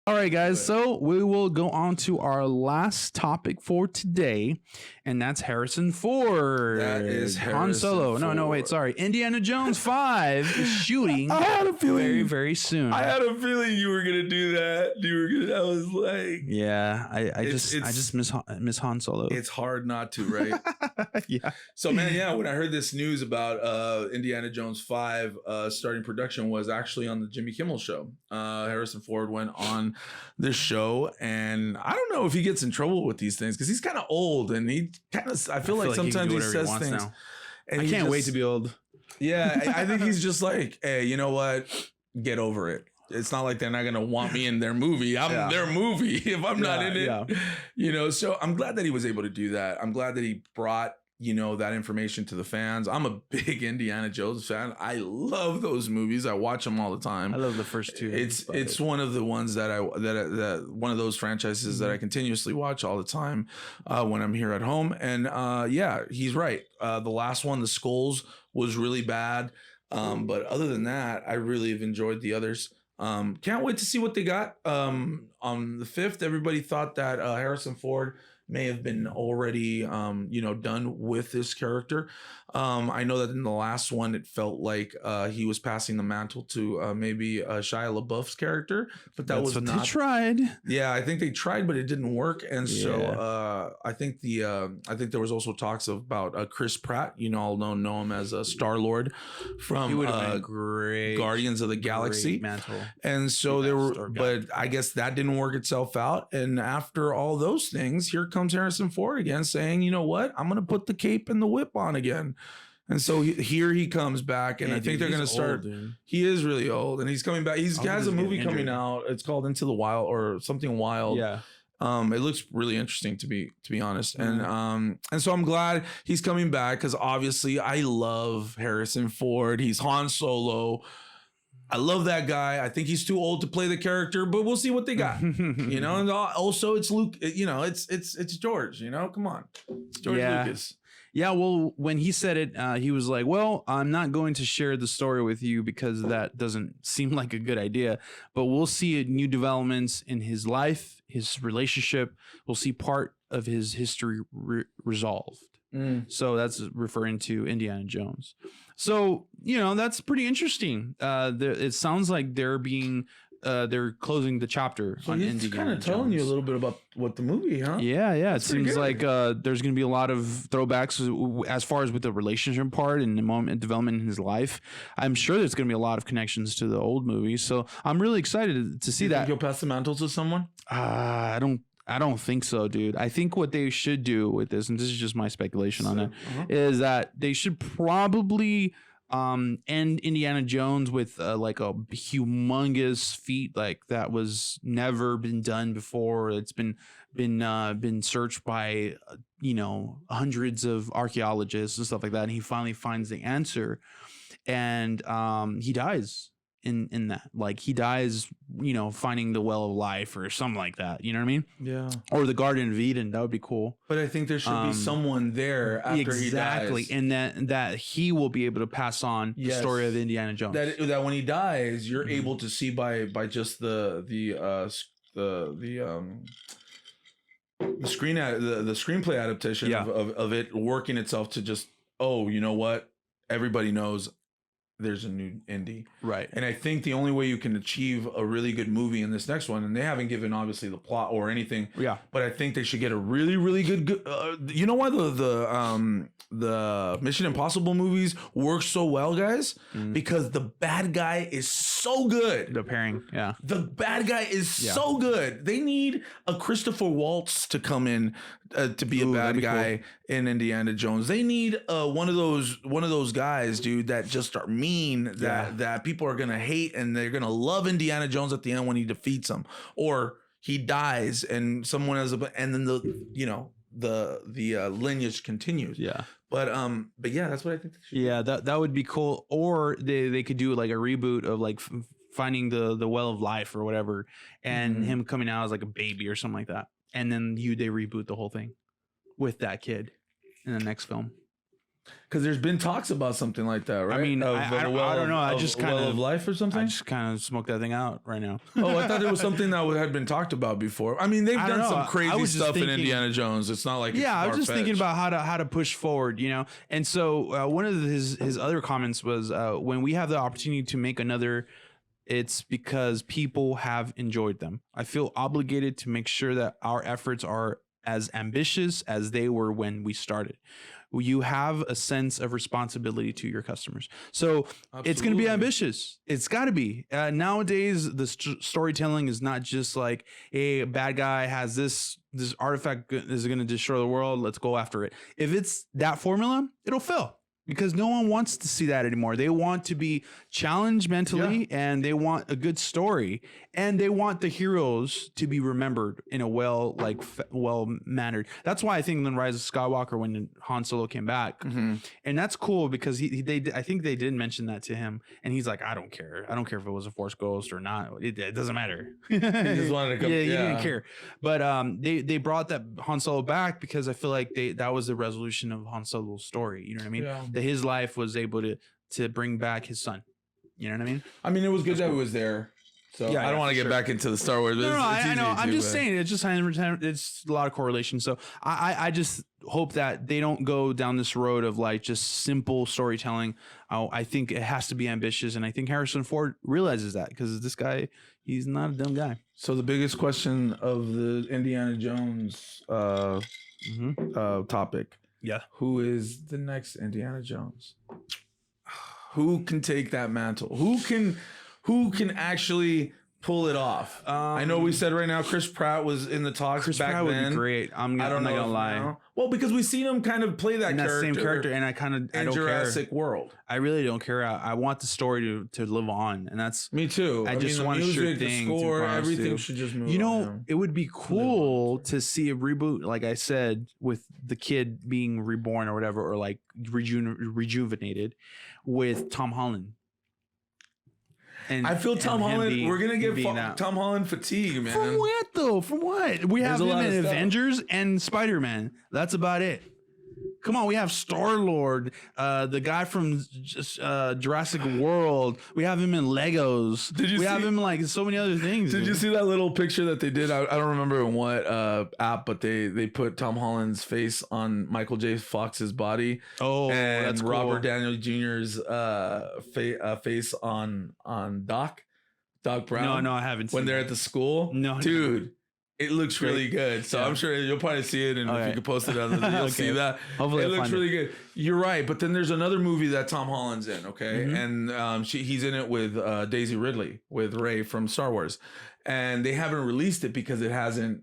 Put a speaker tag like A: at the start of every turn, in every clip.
A: All right, guys. So we will go on to our last topic for today, and that's Harrison Ford.
B: That is
A: Han Solo.
B: Harrison
A: No, wait,
B: Ford.
A: sorry. Indiana Jones 5 is shooting
B: I had a feeling
A: very, very soon.
B: I had a feeling you were gonna do that. I was like,
A: yeah, I just miss Han Solo.
B: it's hard not to, right?
A: Yeah.
B: So, man, yeah, when I heard this news about Indiana Jones 5 starting production was actually on the Jimmy Kimmel show. Harrison Ford went on this show, and I don't know if he gets in trouble with these things because he's kind of old, and he kind of, I feel like sometimes he says things.
A: Now.
B: And
A: I can't wait to be old.
B: Yeah, I think he's just like, hey, you know what? Get over it. It's not like they're not going to want me in their movie. I'm their movie if I'm not in it. Yeah. So I'm glad that he was able to do that. I'm glad that he brought, that information to the fans. I'm a big Indiana Jones fan. I love those movies. I watch them all the time.
A: I love the first two.
B: It's one of the ones that one of those franchises that I continuously watch all the time when I'm here at home. And yeah, he's right. The last one, The Skulls, was really bad. But other than that, I really have enjoyed the others. Can't wait to see what they got. On the 5th, everybody thought that Harrison Ford may have been already, done with this character. I know that in the last one, it felt like he was passing the mantle to maybe Shia LaBeouf's character, but that's was what not.
A: They tried.
B: Yeah, I think they tried, but it didn't work. And so I think there was also talks about Chris Pratt. I'll know him as a Star-Lord from
A: great
B: Guardians of the Galaxy.
A: Mantle.
B: And so there were, but I guess that didn't work itself out. And after all those things, here comes Harrison Ford again saying, you know what? I'm going to put the cape and the whip on again. And so here he comes back, and I think they're going to start. He is really old, and he's coming back. He has a movie coming out. It's called Into the Wild or something wild.
A: Yeah.
B: It looks really interesting to be honest. And so I'm glad he's coming back because obviously I love Harrison Ford. He's Han Solo. I love that guy. I think he's too old to play the character, but we'll see what they got. And also it's Luke. It's George. Come on, it's George Lucas.
A: Yeah, well, when he said it, he was like, well, I'm not going to share the story with you because that doesn't seem like a good idea. But we'll see new developments in his life, his relationship. We'll see part of his history resolved. So that's referring to Indiana Jones. So, that's pretty interesting. It sounds like they're closing the chapter on Indiana Jones. He's kind of
B: telling you a little bit about what the movie, huh?
A: Yeah. It seems like there's going to be a lot of throwbacks as far as with the relationship part and the moment development in his life. I'm sure there's going to be a lot of connections to the old movie. So I'm really excited to see that.
B: Think you'll pass the mantle to someone?
A: I don't think so, dude. I think what they should do with this, and this is just my speculation on it, is that they should probably end Indiana Jones with like a humongous feat like that was never been done before. It's been searched by hundreds of archaeologists and stuff like that, and he finally finds the answer, and he dies in that, like he dies finding the well of life or something like that, you know what I mean?
B: Yeah.
A: Or the Garden of Eden. That would be cool.
B: But I think there should be someone there after he dies,
A: and that he will be able to pass on the story of Indiana Jones.
B: That when he dies, you're able to see by just the screenplay adaptation of it working itself to just, you know what, everybody knows there's a new Indy.
A: Right.
B: And I think the only way you can achieve a really good movie in this next one, and they haven't given obviously the plot or anything.
A: Yeah.
B: But I think they should get a really, really good you know why the Mission Impossible movies work so well, guys? Because the bad guy is so good.
A: The pairing. Yeah.
B: The bad guy is so good. They need a Christopher Waltz to come in to be a bad guy in Indiana Jones. They need one of those guys, dude, that just are mean, that people are gonna hate, and they're gonna love Indiana Jones at the end when he defeats them, or he dies and someone has and then the lineage continues.
A: Yeah.
B: But yeah, that's what I think.
A: That would be cool. Or they could do like a reboot of like finding the well of life or whatever, and him coming out as like a baby or something like that, and then they reboot the whole thing with that kid in the next film.
B: Because there's been talks about something like that, right?
A: I mean, I don't know. I just kind
B: of life or something.
A: I just kind of smoked that thing out right now.
B: Oh, I thought it was something that had been talked about before. I mean, they've
A: I don't
B: done
A: know.
B: some
A: I
B: crazy
A: was just
B: stuff in
A: thinking-
B: Indiana Jones. It's not like
A: Yeah, I
B: it's
A: was just thinking
B: far-fetched.
A: about how to push forward, you know. And so one of his other comments was when we have the opportunity to make another, it's because people have enjoyed them. I feel obligated to make sure that our efforts are as ambitious as they were when we started. You have a sense of responsibility to your customers. So it's going to be
B: Absolutely.
A: ambitious. It's got to be. Nowadays, the storytelling is not just like a bad guy has this artifact is going to destroy the world. Let's go after it. If it's that formula, it'll fail. Because no one wants to see that anymore. They want to be challenged mentally, and they want a good story, and they want the heroes to be remembered in a well mannered. That's why I think in Rise of Skywalker, when Han Solo came back, and that's cool because I think they did mention that to him, and he's like, I don't care. I don't care if it was a Force ghost or not. It doesn't matter.
B: He just wanted to come.
A: Yeah, he didn't care. But they brought that Han Solo back because I feel like that was the resolution of Han Solo's story. You know what I mean?
B: Yeah.
A: That his life was able to bring back his son. You know what I mean?
B: I mean, it was good that it was there. So
A: Yeah,
B: I don't want to get
A: sure.
B: back into the Star Wars.
A: No,
B: It's
A: I know.
B: easy
A: I'm
B: to,
A: just
B: but-
A: saying it's a lot of correlation. So I just hope that they don't go down this road of like just simple storytelling. I think it has to be ambitious, and I think Harrison Ford realizes that because this guy, he's not a dumb guy.
B: So the biggest question of the Indiana Jones topic:
A: Yeah.
B: who is the next Indiana Jones? Who can take that mantle? Who can actually pull it off? I know we said right now Chris Pratt was in the talks
A: Chris
B: back
A: Pratt would
B: then.
A: be great.
B: I don't
A: I'm
B: know
A: not
B: if
A: gonna lie.
B: now- Well, because we've seen him kind of play that
A: In that
B: character
A: same character, and I
B: in
A: don't
B: Jurassic
A: care.
B: World.
A: I really don't care. I want the story to live on, and that's
B: Me too.
A: I just
B: mean, the
A: want a sure
B: music, the
A: thing to
B: score,
A: cross
B: everything
A: to-
B: should just move.
A: you know,
B: on,
A: it would be cool to see a reboot, like I said, with the kid being reborn or whatever, or like rejuvenated with Tom Holland. And
B: I feel Tom
A: and him
B: Holland.
A: being-
B: We're gonna get
A: being that.
B: Tom Holland fatigue, man.
A: From what though? From what? We have
B: There's a
A: him
B: lot
A: in
B: of stuff.
A: Avengers and Spider-Man. That's about it. Come on, we have Star-Lord, the guy from Jurassic World. We have him in Legos.
B: Did you
A: we have
B: see-
A: him in like so many other things.
B: Did you
A: dude.
B: see that little picture that they did? I don't remember in what app, but they put Tom Holland's face on Michael J. Fox's body,
A: Oh,
B: and
A: that's cool.
B: Robert Daniel Jr.'s face on Doc Brown.
A: No, I haven't.
B: when
A: seen
B: they're
A: that.
B: at the school.
A: No,
B: dude. It looks really good. So
A: Yeah.
B: I'm sure you'll probably see it. And if
A: Okay.
B: you could post it on the you'll
A: Okay.
B: see that.
A: Hopefully
B: it
A: I'll
B: looks
A: find
B: really good. You're right. But then there's another movie that Tom Holland's in, okay?
A: Mhm.
B: And he's in it with Daisy Ridley, with Rey from Star Wars. And they haven't released it because it hasn't,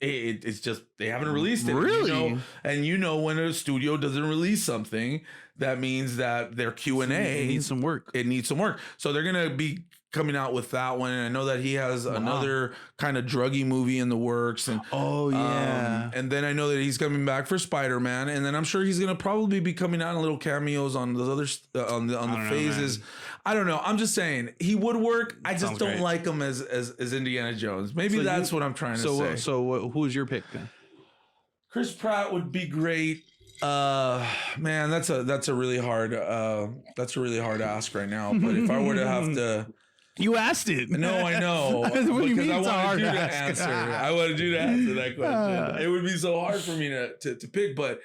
B: it's just they haven't released it.
A: Really?
B: And when a studio doesn't release something, that means that their Q&A
A: It needs some work.
B: it needs some work. So they're gonna be coming out with that one. And I know that he has another kind of druggy movie in the works. And
A: Oh yeah.
B: and then I know that he's coming back for Spider-Man. And then I'm sure he's gonna probably be coming out in little cameos on those other on the
A: I don't know,
B: phases.
A: man.
B: I don't know. I'm just saying he would work. I just
A: Sounds
B: don't
A: great.
B: like him as Indiana Jones. Maybe
A: So
B: that's what I'm trying to say.
A: So who's your pick then?
B: Chris Pratt would be great. Man, that's a really hard ask right now. But if I were to have to,
A: You asked it.
B: no, I know.
A: What do you
B: because
A: mean
B: I
A: it's a
B: wanted
A: hard
B: you to
A: ask?
B: answer. I wanted you to answer that question. It would be so hard for me to pick. But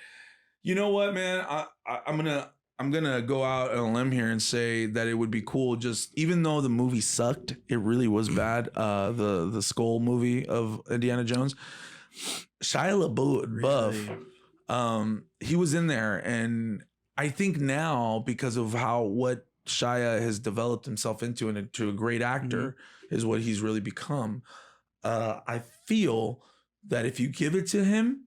B: you know what, man? I'm gonna go out on a limb here and say that it would be cool. Just even though the movie sucked, it really was bad. The Skull movie of Indiana Jones. Shia LaBeouf, he was in there, and I think now because of what Shia has developed himself into and into a great actor is what he's really become. I feel that if you give it to him,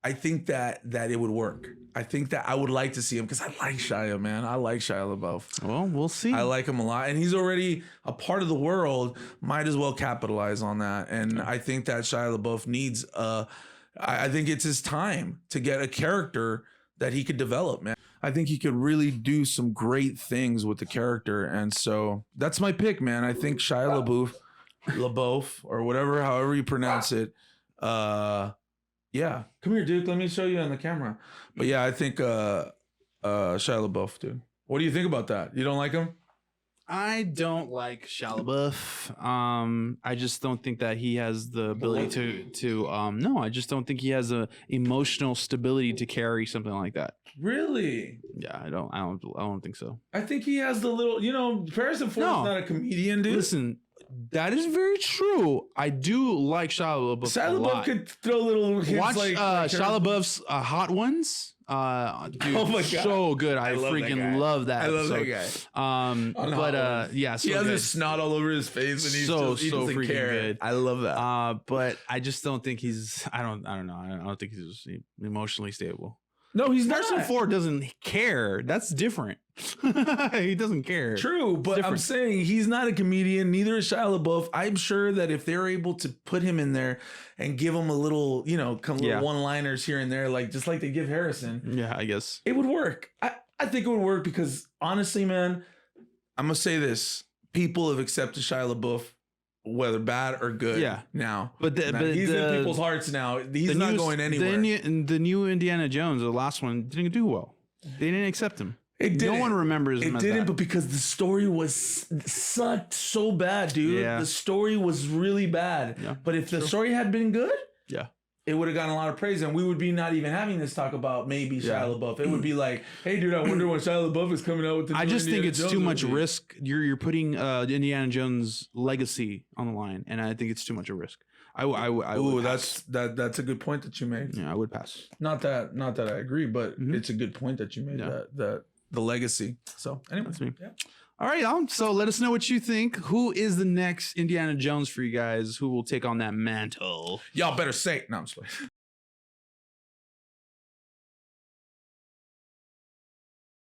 B: I think that it would work. I think that I would like to see him because I like Shia, man. I like Shia LaBeouf.
A: Well, we'll see.
B: I like him a lot, and he's already a part of the world. Might as well capitalize on that. And I think that Shia LaBeouf needs. I think it's his time to get a character that he could develop, man. I think he could really do some great things with the character, and so that's my pick, man. I think Shia LaBeouf, or whatever, however you pronounce it. Yeah, come here, Duke. Let me show you on the camera. But yeah, I think Shia LaBeouf, dude. What do you think about that? You don't like him?
A: I don't like Shia LaBeouf. I just don't think that he has the ability to no, I just don't think he has a emotional stability to carry something like that.
B: Really?
A: Yeah, I don't think so.
B: I think he has the little, Harrison Ford is not a comedian, dude.
A: Listen, that is very true. I do like Shia LaBeouf.
B: Shia LaBeouf could throw little hits
A: watch
B: like
A: Shia LaBeouf's Hot Ones. Dude,
B: oh my God.
A: So good. I freaking love that.
B: I love
A: that
B: guy.
A: But yeah, so
B: he has
A: good.
B: his snot all over his face, and he doesn't
A: freaking
B: care.
A: good.
B: I love that.
A: But I just don't think he's. I don't know. I don't think he's emotionally stable.
B: No, he's
A: Harrison
B: not.
A: Ford doesn't care. That's different. He doesn't care.
B: True, but I'm saying he's not a comedian. Neither is Shia LaBeouf. I'm sure that if they're able to put him in there and give him a little, one-liners here and there, just like they give Harrison.
A: Yeah, I guess
B: it would work. I think it would work because honestly, man, I'm gonna say this: people have accepted Shia LaBeouf, whether bad or good. Yeah. Now, but he's in people's hearts now. He's not going anywhere.
A: The new Indiana Jones, the last one, didn't do well. They didn't accept him. No one remembers him.
B: It didn't, but because the story was sucked so bad, dude. Yeah. The story was really bad. Yeah, but if the story had been good, it would have gotten a lot of praise, and we would be not even having this talk about maybe Shia LaBeouf. It would be like, hey, dude, I wonder when Shia LaBeouf is coming out with the.
A: I just think it's too much risk. You're putting Indiana Jones' legacy on the line, and I think it's too much a risk.
B: Ooh, that's a good point that you made.
A: Yeah, I would pass.
B: Not that I agree, but it's a good point that you made. That the legacy. So anyway,
A: that's me. Yeah. All right, so let us know what you think. Who is the next Indiana Jones for you guys? Who will take on that mantle?
B: Y'all better say it. No, I'm just playing.